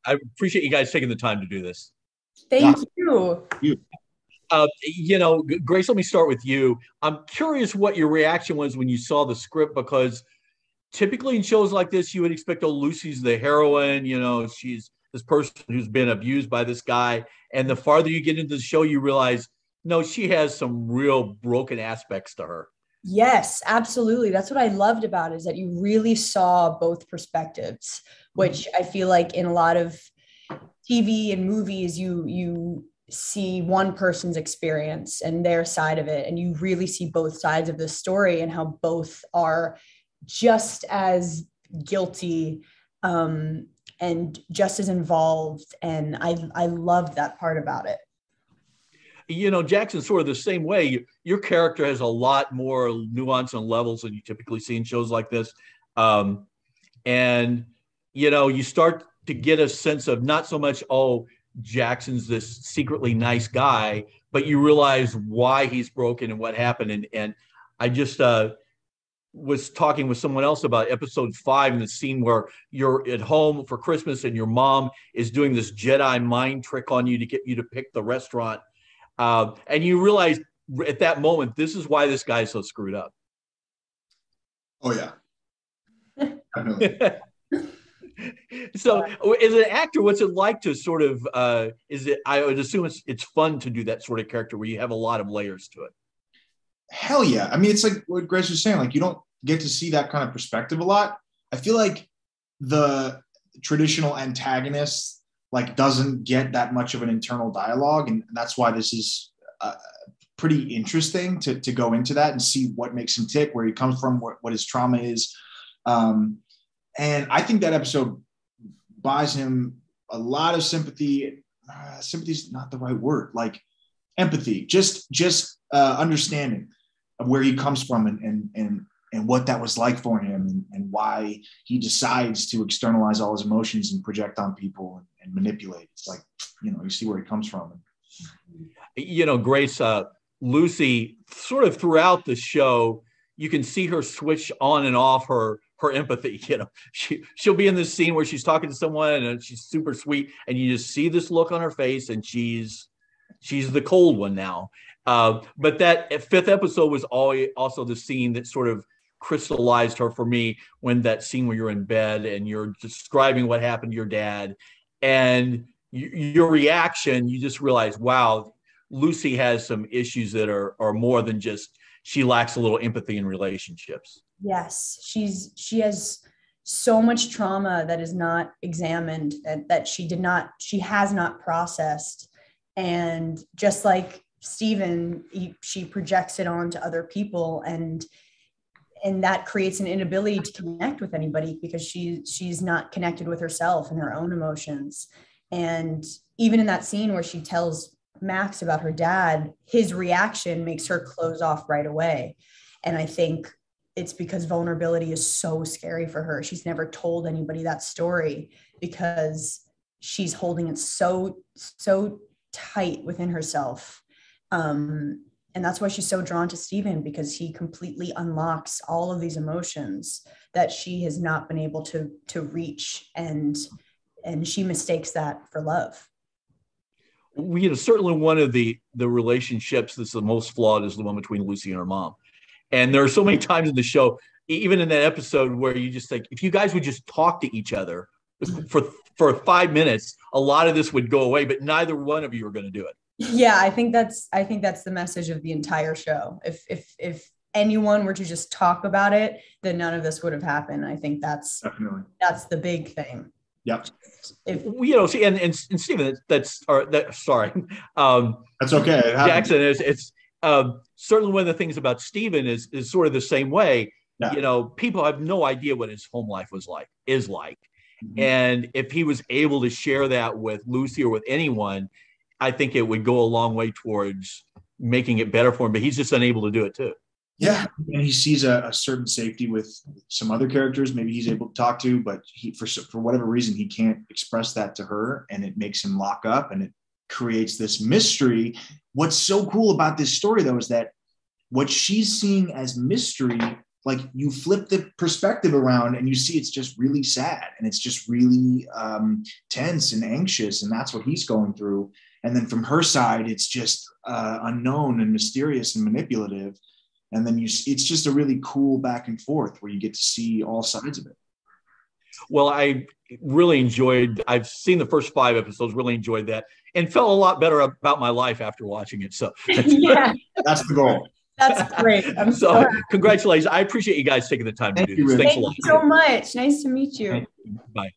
I appreciate you guys taking the time to do this. Yeah, Thank you. you. Grace, let me start with you. I'm curious what your reaction was when you saw the script, because typically in shows like this, you would expect, oh, Lucy's the heroine, she's this person who's been abused by this guy. And the farther you get into the show, you realize, no, she has some real broken aspects to her. Yes, absolutely. That's what I loved about it, is that you really saw both perspectives, which I feel like in a lot of TV and movies, you see one person's experience and their side of it, and you really see both sides of the story and how both are just as guilty and just as involved. And I loved that part about it. Jackson's sort of the same way. Your character has a lot more nuance and levels than you typically see in shows like this. And you start to get a sense of not so much, oh, Jackson's this secretly nice guy, but you realize why he's broken and what happened. And I just was talking with someone else about episode 5 and the scene where you're at home for Christmas and your mom is doing this Jedi mind trick on you to get you to pick the restaurant. And you realize at that moment, this is why this guy's so screwed up. Oh, yeah. Definitely. So as an actor, what's it like to sort of, I would assume it's fun to do that sort of character where you have a lot of layers to it. Hell yeah. I mean, it's like what Grace was saying, like you don't get to see that kind of perspective a lot. I feel like the traditional antagonist like doesn't get that much of an internal dialogue. And that's why this is pretty interesting to go into that and see what makes him tick, where he comes from, what his trauma is. And I think that episode buys him a lot of sympathy. Sympathy is not the right word, like empathy, just understanding of where he comes from and what that was like for him and why he decides to externalize all his emotions and project on people and manipulate. It's like, you see where he comes from. Grace, Lucy, sort of throughout the show, you can see her switch on and off her empathy. She'll be in this scene where she's talking to someone and she's super sweet, and you just see this look on her face, and she's the cold one now. But that 5th episode was also the scene that sort of crystallized her for me, when that scene where you're in bed and you're describing what happened to your dad, and your reaction, you just realize, wow, Lucy has some issues that are more than just she lacks a little empathy in relationships. Yes, she has so much trauma that is not examined, that she has not processed. And just like Stephen, she projects it onto other people, and that creates an inability to connect with anybody because she's not connected with herself and her own emotions. And even in that scene where she tells Max about her dad, his reaction makes her close off right away. And I think it's because vulnerability is so scary for her. She's never told anybody that story because she's holding it so tight within herself. And that's why she's so drawn to Stephen, because he completely unlocks all of these emotions that she has not been able to reach. And she mistakes that for love. Certainly one of the relationships that's the most flawed is the one between Lucy and her mom. And there are so many times in the show, even in that episode, where you just think, if you guys would just talk to each other for 5 minutes, a lot of this would go away, but neither one of you are going to do it. Yeah, I think that's the message of the entire show. If anyone were to just talk about it, then none of this would have happened. I think that's the big thing. Yep. See, and Stephen, sorry. That's okay. Jackson it's certainly one of the things about Stephen is sort of the same way. Yeah. People have no idea what his home life is like. Mm-hmm. And if he was able to share that with Lucy or with anyone, I think it would go a long way towards making it better for him, but he's just unable to do it too. Yeah. And he sees a certain safety with some other characters. Maybe he's able to talk to, but he, for whatever reason, he can't express that to her, and it makes him lock up, and it creates this mystery. What's so cool about this story though, is that what she's seeing as mystery, like you flip the perspective around and you see it's just really sad and it's just really tense and anxious, and that's what he's going through. And then from her side, it's just unknown and mysterious and manipulative. And then it's just a really cool back and forth where you get to see all sides of it. Well, I really enjoyed, I've seen the first 5 episodes, really enjoyed that, and felt a lot better about my life after watching it. So yeah, that's the goal. That's great. I'm so congratulations. I appreciate you guys taking the time to do this. Thanks a lot. Thank you so much. Nice to meet you. Bye.